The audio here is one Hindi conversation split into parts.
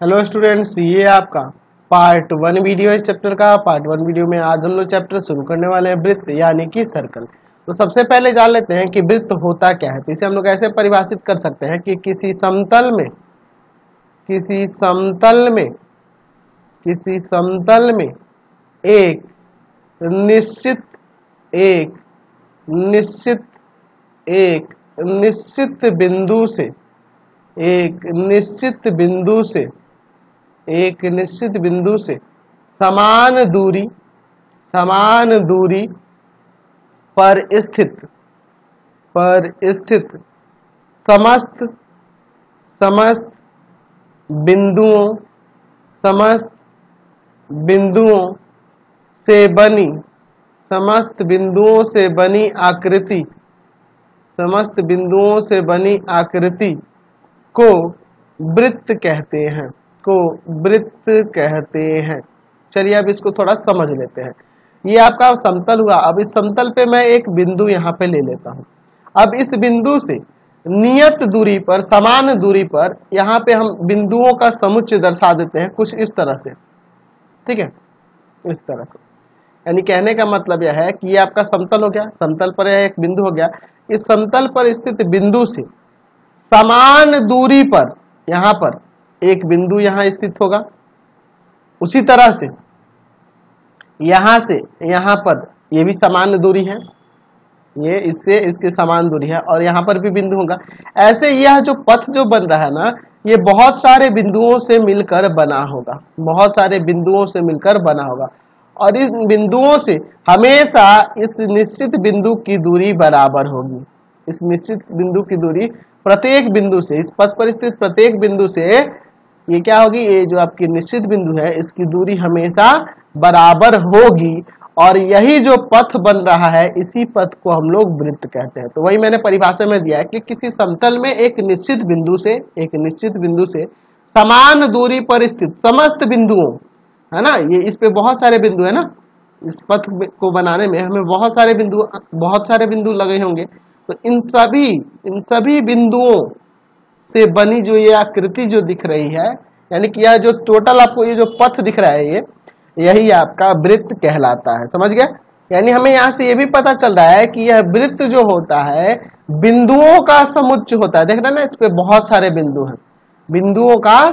हेलो स्टूडेंट्स, ये आपका पार्ट 1 वीडियो है। इस चैप्टर का पार्ट 1 वीडियो में आज हम लोग चैप्टर शुरू करने वाले हैं वृत्त यानी कि सर्कल। तो सबसे पहले जान लेते हैं कि वृत्त होता क्या है। तो इसे हम लोग ऐसे परिभाषित कर सकते हैं कि किसी समतल में एक निश्चित बिंदु से समान दूरी पर स्थित समस्त बिंदुओं से बनी आकृति को वृत्त कहते हैं। चलिए अब इसको थोड़ा समझ लेते हैं। ये आपका समतल हुआ। अब इस समतल पे मैं एक बिंदु यहाँ पे ले लेता हूँ। अब इस बिंदु से नियत दूरी पर, समान दूरी पर, यहाँ पे हम बिंदुओं का समुच्चय दर्शा देते हैं कुछ इस तरह से। ठीक है, इस तरह से। यानी कहने का मतलब यह है कि ये आपका समतल हो गया, समतल पर यह एक बिंदु हो गया। इस समतल पर स्थित बिंदु से समान दूरी पर यहाँ पर एक बिंदु यहाँ स्थित होगा। उसी तरह से यहाँ से यहाँ पर ये भी समान दूरी है, ये इससे इसके समान दूरी है, और यहाँ पर भी बिंदु होगा। ऐसे यह जो पथ जो बन रहा है ना, ये बहुत सारे बिंदुओं से मिलकर बना होगा, और इस बिंदुओं से हमेशा इस निश्चित बिंदु की दूरी बराबर होगी। इस निश्चित बिंदु की दूरी प्रत्येक बिंदु से, इस पथ पर स्थित प्रत्येक बिंदु से ये क्या होगी, ये जो आपकी निश्चित बिंदु है इसकी दूरी हमेशा बराबर होगी। और यही जो पथ बन रहा है, इसी पथ को हम लोग वृत्त कहते हैं। तो वही मैंने परिभाषा में दिया है कि किसी समतल में एक निश्चित बिंदु से समान दूरी पर स्थित समस्त बिंदुओं, है ना, ये इस पे बहुत सारे बिंदु है ना, इस पथ को बनाने में हमें बहुत सारे बिंदु लगे होंगे। तो इन सभी बिंदुओं से बनी जो ये आकृति जो दिख रही है, यानी कि यह जो टोटल आपको ये जो पथ दिख रहा है, यही आपका वृत्त कहलाता है। समझ गए? यानी हमें यहाँ से ये भी पता चल रहा है कि यह वृत्त जो होता है बिंदुओं का समुच्चय होता है। देख रहे हैं ना, इस पे बहुत सारे बिंदु हैं, बिंदुओं का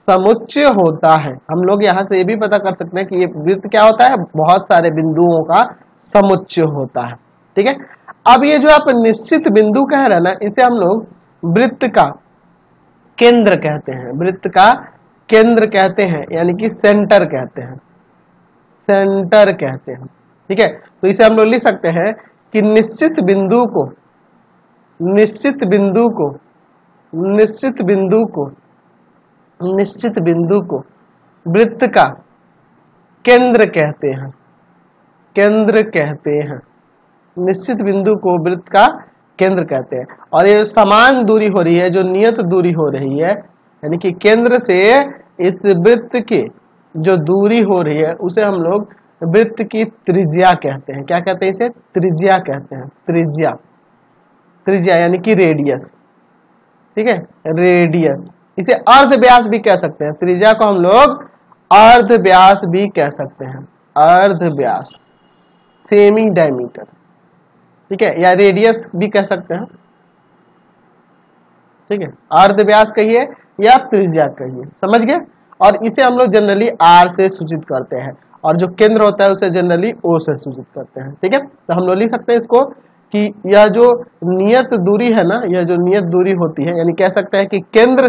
समुच्चय होता है। हम लोग यहाँ से ये भी पता कर सकते हैं कि ये वृत्त क्या होता है, बहुत सारे बिंदुओं का समुच्चय होता है। ठीक है, अब ये जो आप निश्चित बिंदु कह रहे हैं ना, इसे हम लोग वृत्त का केंद्र कहते हैं, यानी कि सेंटर कहते हैं। ठीक है, तो इसे हम लोग लिख सकते हैं कि निश्चित बिंदु को वृत्त का केंद्र कहते हैं। निश्चित बिंदु को वृत्त का केंद्र कहते हैं। और ये समान दूरी हो रही है, जो नियत दूरी हो रही है, यानी कि केंद्र से इस वृत्त की जो दूरी हो रही है, उसे हम लोग वृत्त की त्रिज्या कहते हैं। क्या कहते हैं? इसे त्रिज्या कहते हैं। त्रिज्या यानी कि रेडियस। ठीक है, रेडियस। इसे अर्ध व्यास भी कह सकते हैं। त्रिज्या को हम लोग अर्ध व्यास भी कह सकते हैं। अर्ध व्यास, सेमी डायमीटर। ठीक है, या रेडियस भी कह सकते हैं। ठीक है, अर्ध व्यास कहिए या त्रिज्या कहिए। समझ गए? और इसे हम लोग जनरली आर से सूचित करते हैं, और जो केंद्र होता है उसे जनरली ओ से सूचित करते हैं। ठीक है, तो हम लोग लिख सकते हैं इसको कि यह जो नियत दूरी है ना, यह जो नियत दूरी होती है, यानी कह सकते हैं कि केंद्र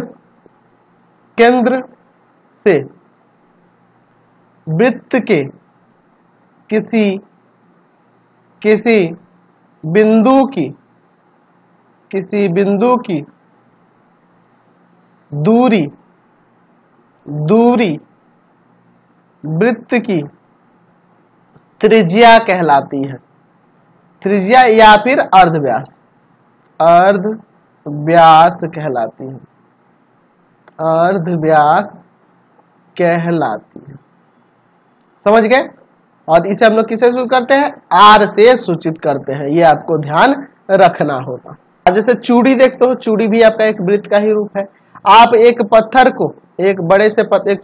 से वृत्त के किसी बिंदु की दूरी वृत्त की त्रिज्या कहलाती है। त्रिज्या या फिर अर्धव्यास कहलाती है। समझ गए? और इसे हम लोग किसे सूचित करते हैं? आर से सूचित करते हैं। ये आपको ध्यान रखना होगा। अब जैसे चूड़ी देखते हो, चूड़ी भी आपका एक वृत्त का ही रूप है। आप एक पत्थर को, एक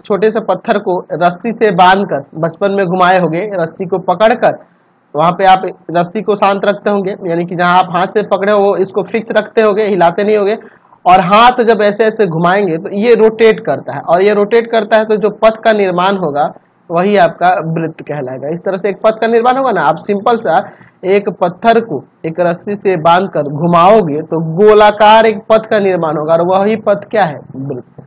छोटे से पत्थर को रस्सी से बांधकर बचपन में घुमाए होंगे, रस्सी को पकड़कर वहां पे आप रस्सी को शांत रखते होंगे, यानी कि जहां आप हाथ से पकड़े हो वो इसको फिक्स रखते होंगे, हिलाते नहीं होंगे, और हाथ जब ऐसे ऐसे घुमाएंगे तो ये रोटेट करता है, और ये रोटेट करता है तो जो पथ का निर्माण होगा वही आपका वृत्त कहलाएगा। इस तरह से एक पथ का निर्माण होगा ना। आप सिंपल सा एक पत्थर को एक रस्सी से बांधकर घुमाओगे तो गोलाकार एक पथ का निर्माण होगा, और वही पथ क्या है? वृत्त।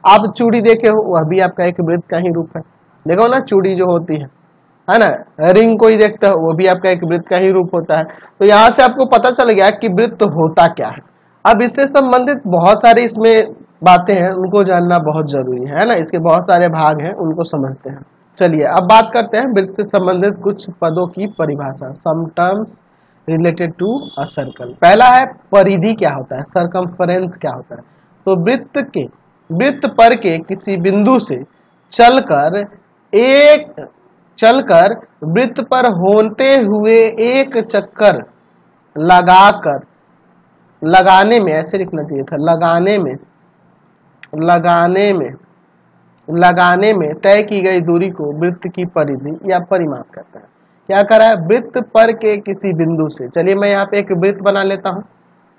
आप चूड़ी देखे हो, वह भी आपका एक वृत्त का ही रूप है। देखो ना, चूड़ी जो होती है ना, रिंग को ही देखते हो, वो भी आपका एक वृत्त का ही रूप होता है। तो यहाँ से आपको पता चल गया कि वृत्त होता क्या है। अब इससे संबंधित बहुत सारी इसमें बातें हैं, उनको जानना बहुत जरूरी है ना। इसके बहुत सारे भाग हैं, उनको समझते हैं। चलिए अब बात करते हैं वृत्त से संबंधित कुछ पदों की परिभाषा। Some terms related to a circle. पहला है परिधि क्या होता है, सर्कमफरेंस क्या होता है। तो वृत्त पर के किसी बिंदु से चलकर वृत्त पर होते हुए एक चक्कर लगाने में, ऐसे लिखना चाहिए था, लगाने में तय की गई दूरी को वृत्त की परिधि या परिमाप कहते हैं। क्या करा है? वृत्त पर के किसी बिंदु से, चलिए मैं यहाँ पे एक वृत्त बना लेता हूँ,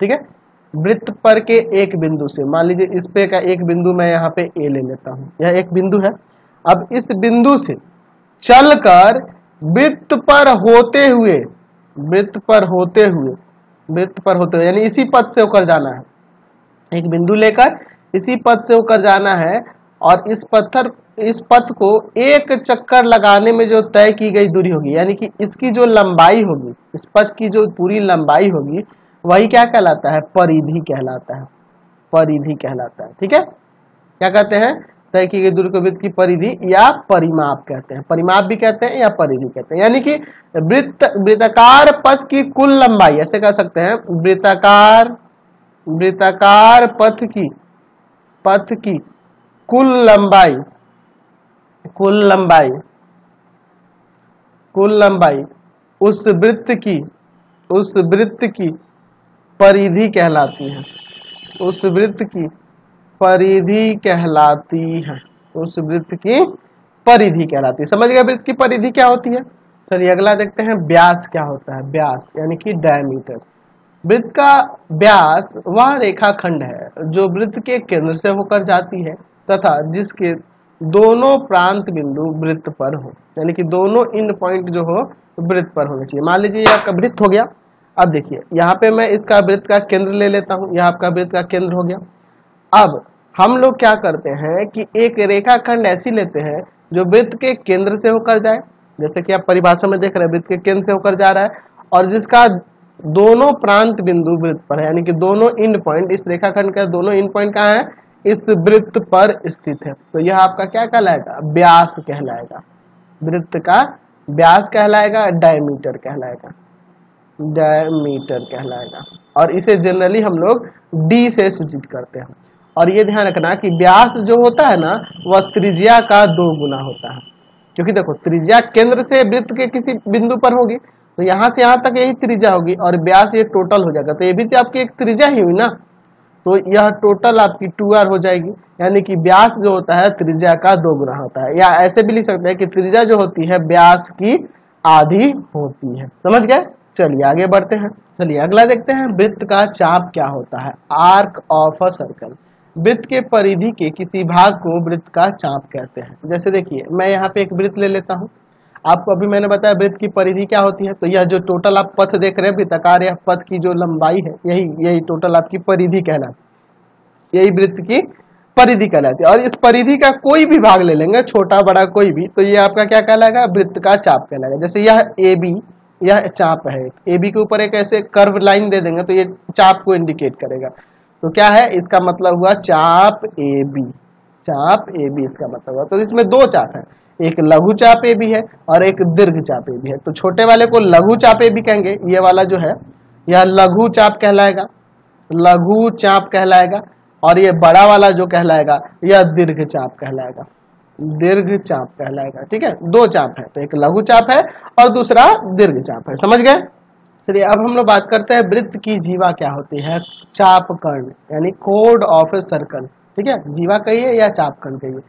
ठीक है। वृत्त पर के एक बिंदु से, मान लीजिए इस पे का एक बिंदु मैं यहाँ पे ए ले लेता हूँ, यह एक बिंदु है। अब इस बिंदु से चलकर वृत्त पर होते हुए यानी इसी पथ से होकर जाना है, एक बिंदु लेकर इसी पथ से होकर जाना है, और इस पथ को एक चक्कर लगाने में जो तय की गई दूरी होगी, यानी कि इसकी जो लंबाई होगी, इस पथ की जो पूरी लंबाई होगी, वही क्या कहलाता है? परिधि कहलाता है। ठीक है, क्या कहते हैं? तय की गई दूरी को वृत्त की परिधि या परिमाप कहते हैं। परिमाप भी कहते हैं या परिधि कहते हैं। यानी कि वृत्ताकार पथ की कुल लंबाई, ऐसे कह सकते हैं, वृत्ताकार पथ की कुल लंबाई उस वृत्त की परिधि कहलाती है। उस वृत्त की परिधि समझ गए वृत्त की परिधि क्या होती है। चलिए अगला देखते हैं, व्यास क्या होता है। व्यास यानी कि डायमीटर। वृत्त का व्यास वह रेखाखंड है जो वृत्त के केंद्र से होकर जाती है तथा जिसके दोनों प्रांत बिंदु वृत्त पर हो, यानी कि दोनों एंड पॉइंट जो हो वृत्त पर होने चाहिए। मान लीजिए आपका वृत्त हो गया। अब देखिए यहाँ पे मैं इसका वृत्त का केंद्र ले लेता हूँ, यह आपका वृत्त का केंद्र हो गया। अब हम लोग क्या करते हैं कि एक रेखाखंड ऐसी लेते हैं जो वृत्त के केंद्र से होकर जाए, जैसे कि आप परिभाषा में देख रहे हैं वृत्त के केंद्र से होकर जा रहा है, और जिसका दोनों प्रांत बिंदु वृत्त पर है, यानी कि दोनों एंड पॉइंट, इस रेखाखंड का दोनों एंड पॉइंट कहाँ है? इस वृत्त पर स्थित है। तो यह आपका क्या कहलाएगा? व्यास कहलाएगा। वृत्त का व्यास कहलाएगा, डायमीटर कहलाएगा। और इसे जनरली हम लोग डी से सूचित करते हैं। और ये ध्यान रखना कि व्यास जो होता है ना, वह त्रिज्या का 2 गुना होता है। क्योंकि देखो त्रिज्या केंद्र से वृत्त के किसी बिंदु पर होगी, तो यहाँ से यहाँ तक यही त्रिज्या होगी, और व्यास ये टोटल हो जाएगा। तो ये भी तो आपकी एक त्रिज्या ही हुई ना, तो यह टोटल आपकी 2r हो जाएगी। यानी कि व्यास जो होता है त्रिज्या का 2 गुना होता है, या ऐसे भी लिख सकते हैं कि त्रिज्या जो होती है व्यास की आधी होती है। समझ गए? चलिए आगे बढ़ते हैं। चलिए अगला देखते हैं, वृत्त का चाप क्या होता है। Arc of a circle. वृत्त के परिधि के किसी भाग को वृत्त का चाप कहते हैं। जैसे देखिए मैं यहाँ पे एक वृत्त ले लेता हूँ, आपको अभी मैंने बताया वृत्त की परिधि क्या होती है। तो यह जो टोटल आप पथ देख रहे हैं वृत्ताकार, यह पथ की जो लंबाई है यही टोटल आपकी परिधि कहलाती, यही वृत्त की परिधि कहलाती है। और इस परिधि का कोई भी भाग ले लेंगे, छोटा बड़ा कोई भी, तो ये आपका क्या कहलाएगा? वृत्त का चाप कहलाएगा। जैसे यह AB, यह चाप है, AB के ऊपर एक ऐसे कर्व लाइन दे देंगे तो ये चाप को इंडिकेट करेगा। तो क्या है इसका मतलब हुआ? चाप AB इसका मतलब हुआ। तो इसमें 2 चाप है, एक लघु चाप AB है और एक दीर्घ चाप AB है। तो छोटे वाले को लघु चाप AB कहेंगे, ये वाला जो है यह लघु चाप कहलाएगा, और ये बड़ा वाला जो कहलाएगा यह दीर्घ चाप कहलाएगा। ठीक है, 2 चाप है, तो एक लघु चाप है और दूसरा दीर्घ चाप है। समझ गए? चलिए अब हम लोग बात करते हैं वृत्त की जीवा क्या होती है। चाप कर्ण यानी कोड ऑफ ए सर्कल। ठीक है, जीवा कहिए या चापखंड कहिए।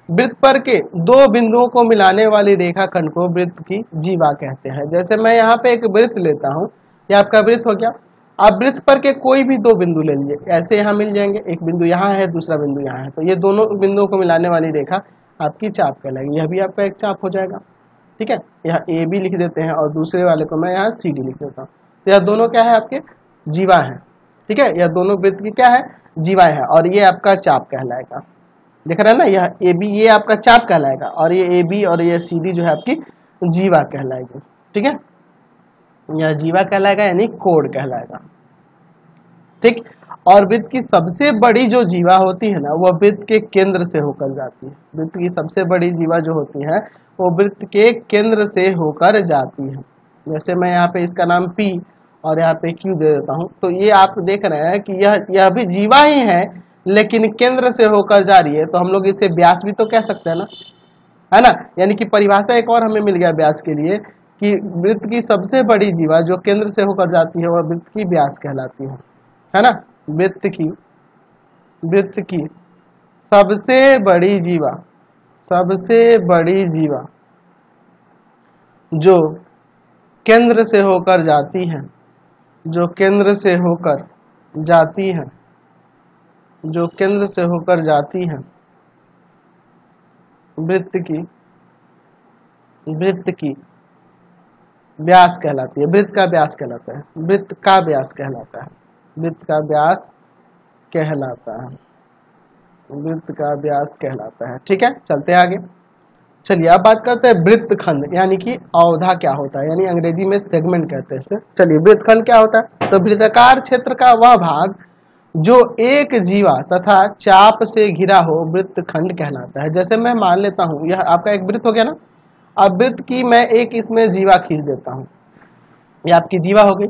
वृत्त पर के दो बिंदुओं को मिलाने वाली रेखाखंड को वृत्त की जीवा कहते हैं। जैसे मैं यहाँ पे एक वृत्त लेता हूँ, ये आपका वृत्त हो गया। आप वृत्त पर के कोई भी दो बिंदु ले लीजिए, ऐसे यहाँ मिल जाएंगे, एक बिंदु यहाँ है, दूसरा बिंदु यहाँ है, तो ये दोनों बिंदुओं को मिलाने वाली रेखा आपकी चाप कहलाएगी। यह भी आपका एक चाप हो जाएगा। ठीक है, यहाँ ए बी लिख देते हैं और दूसरे वाले को मैं यहाँ सी डी लिख देता हूँ। तो यह दोनों क्या है, आपके जीवा है। ठीक है, यह दोनों वृत्त की क्या है, जीवा है, और ये आपका चाप कहलाएगा। देख रहे हैं ना, यह ए बी ये आपका चाप कहलाएगा, और ये ए बी और ये सी डी जो है आपकी जीवा कहलाएगी। ठीक है, यह जीवा कहलाएगा यानी कोड कहलाएगा। ठीक, और वृत्त की सबसे बड़ी जो जीवा होती है ना, वह वृत्त के केंद्र से होकर जाती है। वृत्त की सबसे बड़ी जीवा जो होती है वो वृत्त के केंद्र से होकर जाती है। जैसे मैं यहाँ पे इसका नाम P और यहाँ पे Q दे देता हूँ, तो ये आप देख रहे हैं कि यह भी जीवा ही है, लेकिन केंद्र से होकर जा रही है, तो हम लोग इसे व्यास भी तो कह सकते हैं ना, है ना। यानी कि परिभाषा एक और हमें मिल गया व्यास के लिए कि वृत्त की सबसे बड़ी जीवा जो केंद्र से होकर जाती है वह वृत्त की व्यास कहलाती है ना। वृत्त की सबसे बड़ी जीवा जो केंद्र से होकर जाती है, वृत्त की व्यास कहलाती है। वृत्त का व्यास कहलाता है। ठीक है, चलते हैं आगे। चलिए अब बात करते हैं वृत्तखंड, यानी कि अवधा क्या होता है, यानी अंग्रेजी में सेगमेंट कहते हैं इसे। चलिए, वृत्तखंड क्या होता है, तो वृत्ताकार क्षेत्र का वह भाग जो एक जीवा तथा चाप से घिरा हो वृत्तखंड कहलाता है। जैसे मैं मान लेता हूं यह आपका एक वृत्त हो गया ना, अब वृत्त की मैं एक इसमें जीवा खींच देता हूं, यह आपकी जीवा हो गई।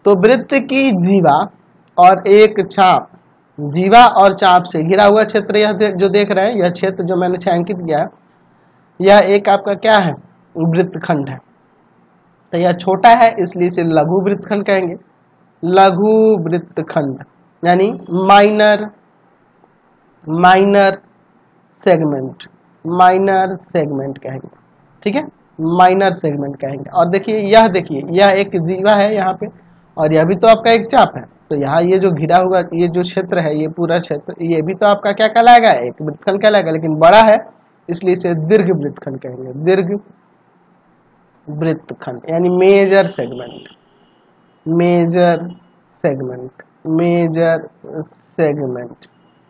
तो वृत्त की जीवा और एक चाप, जीवा और चाप से घिरा हुआ क्षेत्र यह जो देख रहे हैं, यह क्षेत्र जो मैंने छायांकित किया है, यह एक आपका क्या है, वृत्तखंड है। तो यह छोटा है इसलिए इसे लघु वृत्तखंड कहेंगे। लघु वृत्तखंड यानी माइनर सेगमेंट कहेंगे। ठीक है, माइनर सेगमेंट कहेंगे। और देखिए यह एक जीवा है यहाँ पे, और यह भी तो आपका एक चाप है। तो यहाँ ये जो घिरा हुआ ये जो क्षेत्र है, ये पूरा क्षेत्र, ये भी तो आपका क्या कहलाएगा, एक वृत्तखंड कहलाएगा, लेकिन बड़ा है इसलिए इसे दीर्घ वृत्तखंड कहेंगे। दीर्घ वृत्तखंड यानी मेजर सेगमेंट।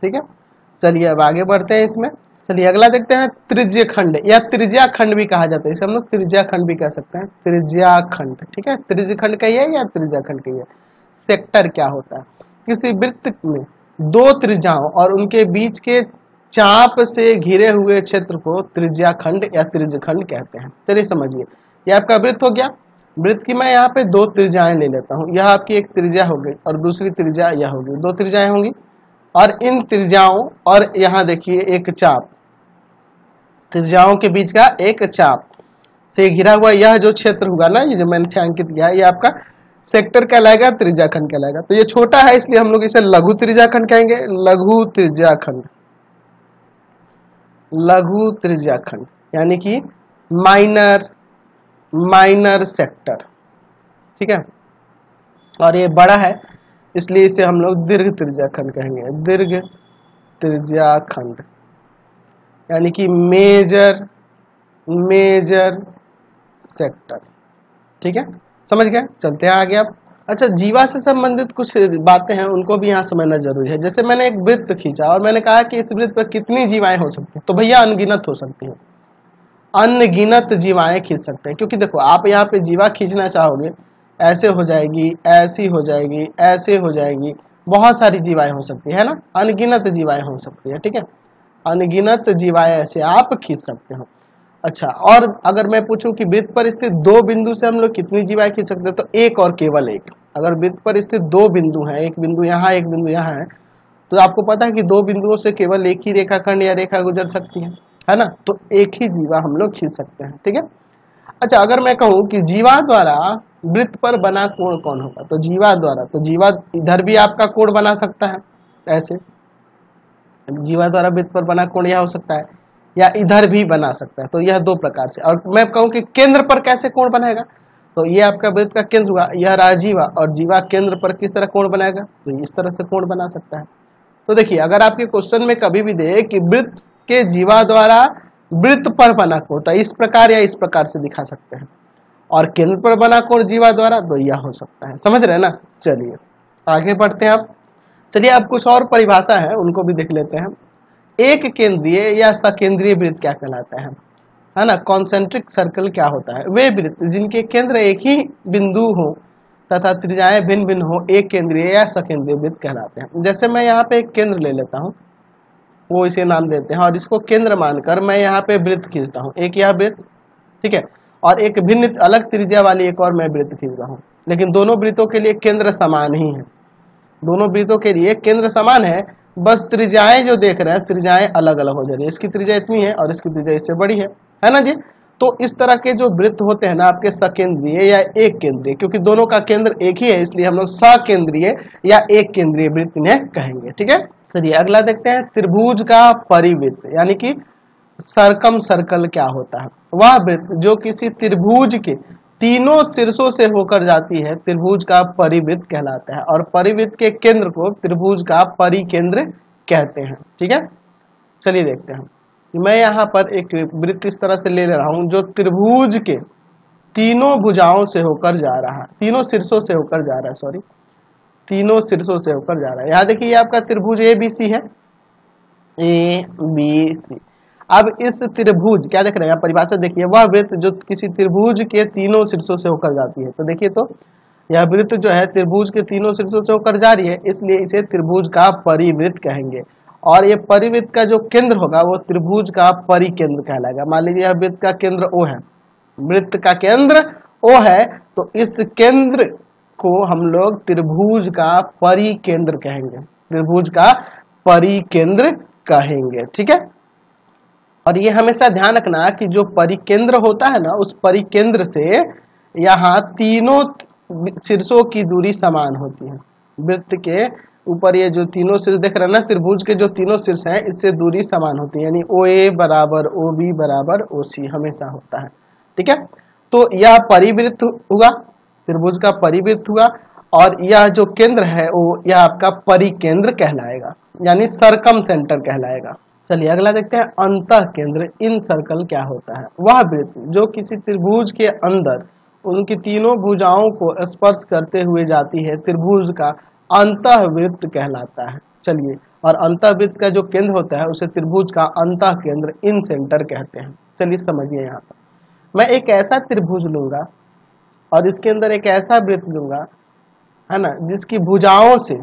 ठीक है, चलिए अब आगे बढ़ते हैं इसमें। चलिए अगला देखते हैं त्रिज्यखंड या त्रिज्याखंड भी कहा जाता है, इसे हम लोग त्रिज्याखंड भी कह सकते हैं। त्रिज्याखंड, ठीक है, त्रिज्यखंड कहिए या त्रिज्याखंड कहिए। सेक्टर क्या होता है, किसी वृत्त में दो त्रिज्याओं और उनके बीच के चाप से घिरे हुए क्षेत्र को त्रिज्याखंड या त्रिज्यखंड कहते हैं। चलिए समझिए, यह आपका वृत्त हो गया। वृत्त की मैं यहाँ पे दो त्रिज्याएं ले लेता हूँ, यह आपकी एक त्रिज्या हो गई और दूसरी त्रिज्या यह होगी, दो त्रिज्याएं होंगी, और इन त्रिज्याओं और यहाँ देखिए एक चाप, त्रिज्याओं के बीच का एक चाप से घिरा हुआ यह जो क्षेत्र होगा ना, ये जो मैंने छायांकित किया है, ये आपका सेक्टर कहलाएगा, त्रिज्याखंड कहलाएगा। तो ये छोटा है इसलिए हम लोग इसे लघु त्रिज्याखंड कहेंगे। लघु त्रिज्याखंड यानी कि माइनर सेक्टर। ठीक है, और ये बड़ा है इसलिए इसे हम लोग दीर्घ त्रिज्याखंड कहेंगे। दीर्घ त्रिज्याखंड यानी कि मेजर सेक्टर। ठीक है, समझ गए, चलते हैं आगे अब। अच्छा, जीवा से संबंधित कुछ बातें हैं, उनको भी यहाँ समझना जरूरी है। जैसे मैंने एक वृत्त खींचा और मैंने कहा कि इस वृत्त पर कितनी जीवाएं हो सकती हैं, तो भैया अनगिनत हो सकती हैं, अनगिनत जीवाएं खींच सकते हैं। क्योंकि देखो, आप यहाँ पे जीवा खींचना चाहोगे, ऐसे हो जाएगी, ऐसी हो जाएगी, ऐसे हो जाएगी, बहुत सारी जीवाएं हो सकती है ना, अनगिनत जीवाएं हो सकती है। ठीक है, अनगिनत जीवाएं ऐसे आप खींच सकते हो। अच्छा, और अगर मैं पूछूं कि वृत्त पर स्थित दो बिंदु से हम लोग कितनी जीवाएं खींच सकते हैं, तो एक और केवल एक। अगर वृत्त पर स्थित दो बिंदु हैं, एक बिंदु यहाँ, एक बिंदु यहाँ है, तो आपको पता है कि दो बिंदुओं से केवल एक ही रेखाखंड या रेखा गुजर सकती है ना, तो एक ही जीवा हम लोग खींच सकते हैं। ठीक है, अच्छा, अगर मैं कहूं कि जीवा द्वारा वृत्त पर बना कोण कौन होगा, तो जीवा द्वारा, तो जीवा इधर भी आपका कोण बना सकता है ऐसे, जीवा द्वारा वृत्त पर बना कोण यह हो सकता है, या इधर भी बना सकता है। तो यह दो प्रकार से। और मैं कहूँ कि केंद्र पर कैसे कोण बनाएगा, तो ये आपका वृत्त का केंद्र हुआ, यह रहा जीवा, और जीवा केंद्र पर किस तरह कोण बनाएगा, तो इस तरह से कोण बना सकता है। तो देखिए, अगर आपके क्वेश्चन में कभी भी दे कि वृत्त के जीवा द्वारा वृत्त पर बना कोण, तो इस प्रकार या इस प्रकार से दिखा सकते हैं, और केंद्र पर बना कोण जीवा द्वारा, तो यह हो सकता है। समझ रहे हैं ना। चलिए आगे बढ़ते हैं। अब चलिए, अब कुछ और परिभाषा है उनको भी देख लेते हैं। एक केंद्रीय या सकेंद्रीय वृत्त क्या कहलाता है ना। कॉन्सेंट्रिक सर्कल क्या होता है, वे वृत्त जिनके केंद्र एक ही बिंदु हो तथा त्रिज्याएं भिन्न भिन्न हो, एक केंद्रीय या सकेंद्रीय वृत्त कहलाते हैं। जैसे मैं यहाँ पे एक केंद्र ले लेता हूँ, वो इसे नाम देते हैं, और इसको केंद्र मानकर मैं यहाँ पे वृत्त खींचता हूँ, एक यह वृत्त, ठीक है, और एक भिन्न अलग त्रिज्या वाली एक और मैं वृत्त खींच रहा हूँ, लेकिन दोनों वृत्तों के लिए केंद्र समान ही है। दोनों वृत्तों के लिए केंद्र समान है, बस त्रिज्याएं जो देख रहे हैं त्रिज्याएं अलग अलग हो जा रही है। इसकी त्रिज्या इतनी है और इसकी त्रिज्या इससे बड़ी है ना जी। तो इस तरह के जो वृत्त होते हैं ना आपके सकेंद्रीय या एक केंद्रीय, क्योंकि दोनों का केंद्र एक ही है, इसलिए हम लोग सकेंद्रीय या एक केंद्रीय वृत्त इन्हें कहेंगे। ठीक है, चलिए अगला देखते हैं। त्रिभुज का परिवृत्त यानी कि सर्कम सर्कल क्या होता है। वह वृत्त जो किसी त्रिभुज के तीनों शीर्षों से होकर जाती है, त्रिभुज का परिवृत्त कहलाता है, और परिवृत्त के केंद्र को त्रिभुज का परिकेंद्र कहते हैं। ठीक है, चलिए देखते हैं। मैं यहाँ पर एक वृत्त इस तरह से ले रहा हूं जो त्रिभुज के तीनों भुजाओं से होकर जा रहा है, तीनों शीर्षों से होकर जा रहा है, सॉरी, तीनों शीर्षों से होकर जा रहा है। यहाँ देखिए, ये आपका त्रिभुज ABC है, ABC। अब इस त्रिभुज क्या देख रहे हैं, यहाँ परिभाषा देखिए, वह वृत्त जो किसी त्रिभुज के तीनों शीर्षों से होकर जाती है। तो देखिए, तो यह वृत्त जो है त्रिभुज के तीनों शीर्षों से होकर जा रही है, इसलिए इसे त्रिभुज का परिवृत्त कहेंगे। और ये परिवृत्त का जो केंद्र होगा वो त्रिभुज का परिकेंद्र कहलाएगा। मान लीजिए यह वृत्त का केंद्र O है, वृत्त का केंद्र O है, तो इस केंद्र को हम लोग त्रिभुज का परिकेंद्र कहेंगे, त्रिभुज का परिकेंद्र कहेंगे। ठीक है, और ये हमेशा ध्यान रखना कि जो परिकेंद्र होता है ना, उस परिकेंद्र से यहाँ तीनों शीर्षों की दूरी समान होती है। वृत्त के ऊपर ये जो तीनों शीर्ष देख रहे हैं ना, त्रिभुज के जो तीनों शीर्ष हैं, इससे दूरी समान होती है, यानी OA बराबर OB बराबर OC हमेशा होता है। ठीक है, तो यह परिवृत्त हुआ, त्रिभुज का परिवृत्त हुआ, और यह जो केंद्र है वो यह आपका परिकेंद्र कहलाएगा, यानी सर्कम सेंटर कहलाएगा। चलिए अगला देखते हैं। अंतः केंद्र इन सर्कल क्या होता है। वह वृत्त जो किसी त्रिभुज के अंदर उनकी तीनों भुजाओं को स्पर्श करते हुए जाती है, त्रिभुज का अंतःवृत्त कहलाता है। चलिए, और अंतःवृत्त का जो केंद्र होता है उसे त्रिभुज का अंतः केंद्र इन सेंटर कहते हैं। चलिए समझिए, यहाँ पर मैं एक ऐसा त्रिभुज लूंगा और इसके अंदर एक ऐसा वृत्त लूंगा, है ना, जिसकी भुजाओं से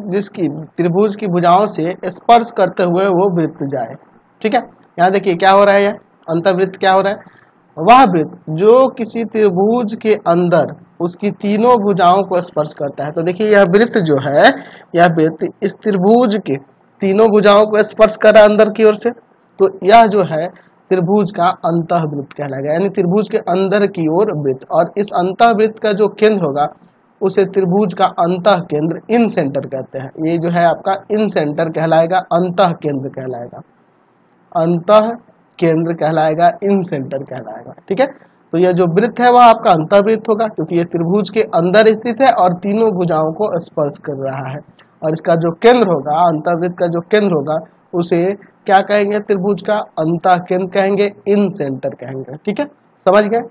जिसकी त्रिभुज की भुजाओं से स्पर्श करते हुए वो वृत्त जाए। ठीक है, यहाँ देखिए क्या हो रहा है, अंतःवृत्त क्या हो रहा है। वह वृत्त जो किसी त्रिभुज के अंदर उसकी तीनों भुजाओं को स्पर्श करता है। तो देखिए, यह वृत्त जो है, यह वृत्त इस त्रिभुज के तीनों भुजाओं को स्पर्श कर रहा है अंदर की ओर से, तो यह जो है त्रिभुज का अंतःवृत्त कहलाएगा, यानी त्रिभुज के अंदर की ओर वृत्त। और इस अंतःवृत्त का जो केंद्र होगा उसे त्रिभुज का अंतः केंद्र इन सेंटर कहते हैं। ये जो है आपका इन सेंटर कहलाएगा, अंतः केंद्र कहलाएगा, अंतः केंद्र कहलाएगा, इन सेंटर कहलाएगा। ठीक है, तो यह जो वृत्त है वह आपका अंतःवृत्त होगा, क्योंकि ये त्रिभुज के अंदर स्थित है और तीनों भुजाओं को स्पर्श कर रहा है। और इसका जो केंद्र होगा, अंतःवृत्त का जो केंद्र होगा, उसे क्या कहेंगे, त्रिभुज का अंतः केंद्र कहेंगे, इन सेंटर कहेंगे। ठीक है, समझ गए।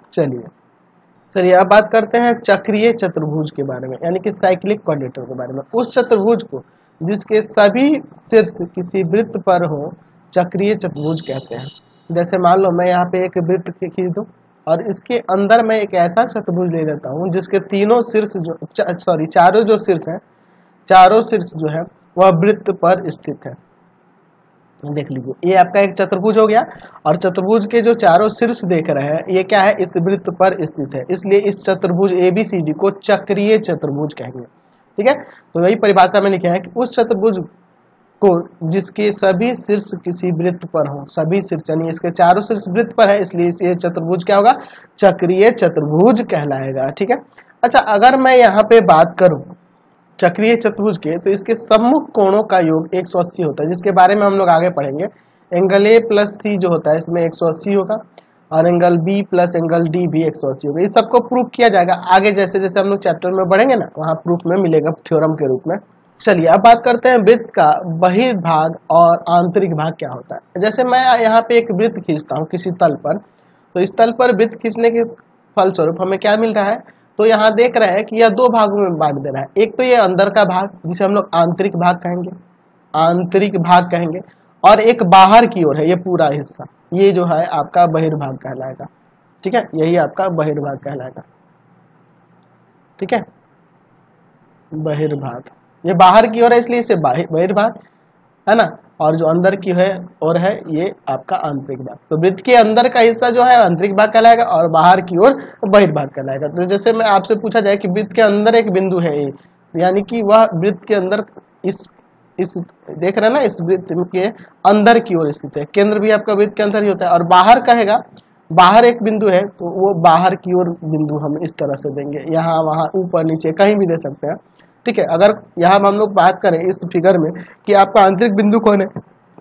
चलिए अब बात करते हैं चक्रीय चतुर्भुज के बारे में, यानी कि साइक्लिक क्वाड्रेटर के बारे में। उस चतुर्भुज को जिसके सभी शीर्ष किसी वृत्त पर हो चक्रीय चतुर्भुज कहते हैं। जैसे मान लो मैं यहाँ पे एक वृत्त खींच दूं और इसके अंदर मैं एक ऐसा चतुर्भुज ले लेता हूँ जिसके तीनों शीर्ष चारों जो शीर्ष है, चारों शीर्ष जो है वह वृत्त पर स्थित है। देख लीजिए, ये आपका एक चतुर्भुज हो गया, और चतुर्भुज के जो चारों शीर्ष देख रहे हैं ये क्या है, इस वृत्त पर स्थित है, इसलिए इस चतुर्भुज ABCD को चक्रीय चतुर्भुज कहेंगे। ठीक है, तो वही परिभाषा में लिखा है कि उस चतुर्भुज को जिसके सभी शीर्ष किसी वृत्त पर हो, सभी शीर्ष यानी इसके चारों शीर्ष वृत्त पर है, इसलिए ये चतुर्भुज क्या होगा, चक्रीय चतुर्भुज कहलाएगा। ठीक है, अच्छा अगर मैं यहाँ पे बात करूं चक्रीय चतुर्भुज के, तो इसके सम्मुख कोणों का योग 180 होता है, जिसके बारे में हम लोग आगे पढ़ेंगे। एंगल ए प्लस सी जो होता है इसमें 180 होगा, और angle B plus angle D भी 180 होगा। इस सबको प्रूफ किया जाएगा आगे, जैसे जैसे हम लोग चैप्टर में बढ़ेंगे ना, वहाँ प्रूफ में मिलेगा थ्योरम के रूप में। चलिए अब बात करते हैं वृत्त का बहिर्भाग और आंतरिक भाग क्या होता है। जैसे मैं यहाँ पे एक वृत्त खींचता हूँ किसी तल पर, तो इस तल पर वृत्त खींचने के फलस्वरूप हमें क्या मिल रहा है, तो यहाँ देख रहे हैं कि यह दो भागों में बांट दे रहा है। एक तो ये अंदर का भाग जिसे हम लोग आंतरिक भाग कहेंगे, आंतरिक भाग कहेंगे, और एक बाहर की ओर है ये पूरा हिस्सा, ये जो है आपका बहिर्भाग कहलाएगा। ठीक है, यही आपका बहिर्भाग कहलाएगा। ठीक है, बहिर्भाग, ये बाहर की ओर है इसलिए इसे बहिर्भाग है ना, और जो अंदर की है और है ये आपका आंतरिक भाग। तो वृत्त के अंदर का हिस्सा जो है आंतरिक भाग कहलाएगा और बाहर की ओर बहिर्भाग कहलाएगा। तो जैसे मैं आपसे पूछा जाए कि वृत्त के अंदर एक बिंदु है ए, यानी कि वह वृत्त के अंदर इस देख रहे हैं ना, इस वृत्त के अंदर की ओर स्थित है। केंद्र भी आपका वृत्त के अंदर ही होता है। और बाहर कहेगा, बाहर एक बिंदु है तो वो बाहर की ओर बिंदु हम इस तरह से देंगे, यहाँ वहाँ ऊपर नीचे कहीं भी दे सकते हैं। ठीक है, अगर यहाँ हम लोग बात करें इस फिगर में कि आपका आंतरिक बिंदु कौन है,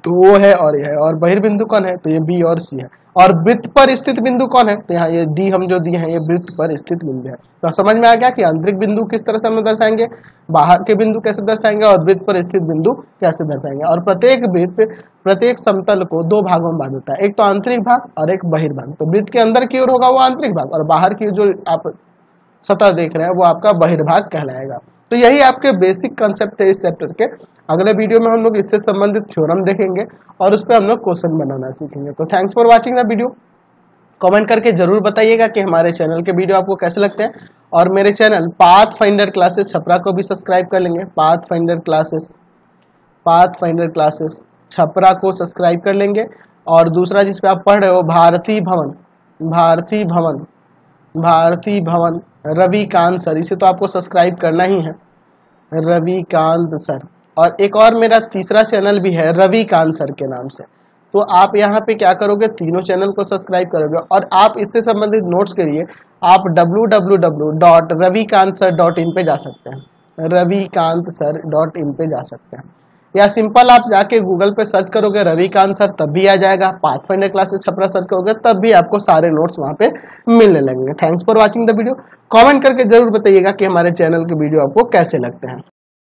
तो वो है और ये है, और बहिर्बिंदु कौन है, तो ये बी और सी है। और वृत्त पर स्थित बिंदु कौन है, तो यहाँ ये डी हम जो दिए हैं ये वृत्त पर स्थित बिंदु है। तो समझ में आ गया कि आंतरिक बिंदु किस तरह से हम दर्शाएंगे, बाहर के बिंदु कैसे दर्शाएंगे, और वृत्त पर स्थित बिंदु कैसे दर्शाएंगे। और प्रत्येक वृत्त प्रत्येक समतल को दो भागों में बांट देता है, एक तो आंतरिक भाग और एक बहिर्भाग। तो वृत्त के अंदर की ओर होगा वो आंतरिक भाग, और बाहर की जो आप सतह देख रहे हैं वो आपका बहिर्भाग कहलाएगा। तो यही आपके बेसिक कंसेप्ट है इस चैप्टर के। अगले वीडियो में हम लोग इससे संबंधित थ्योरम देखेंगे और उस पर हम लोग क्वेश्चन बनाना सीखेंगे। तो thanks for watching the video. Comment करके जरूर बताइएगा कि हमारे चैनल के वीडियो आपको कैसे लगते हैं, और मेरे channel path finder classes Chhapra को भी सब्सक्राइब कर लेंगे। पाथ फाइंडर क्लासेस छपरा को सब्सक्राइब कर लेंगे। और दूसरा जिस पे आप पढ़ रहे हो भारती भवन रविकांत सर, इसे तो आपको सब्सक्राइब करना ही है, रविकांत सर। और एक और मेरा तीसरा चैनल भी है रविकांत सर के नाम से। तो आप यहाँ पे क्या करोगे, तीनों चैनल को सब्सक्राइब करोगे, और आप इससे संबंधित नोट्स के लिए आप www.ravikantsir.in पे जा सकते हैं, ravikantsir.in पे जा सकते हैं, या सिंपल आप जाके गूगल पे सर्च करोगे रविकांत सर तब भी आ जाएगा। पाथफाइंडर क्लासेस छपरा सर्च करोगे तब भी आपको सारे नोट्स वहाँ पे मिलने लगेंगे। Thanks for watching the video. Comment करके जरूर बताइएगा कि हमारे चैनल के वीडियो आपको कैसे लगते हैं।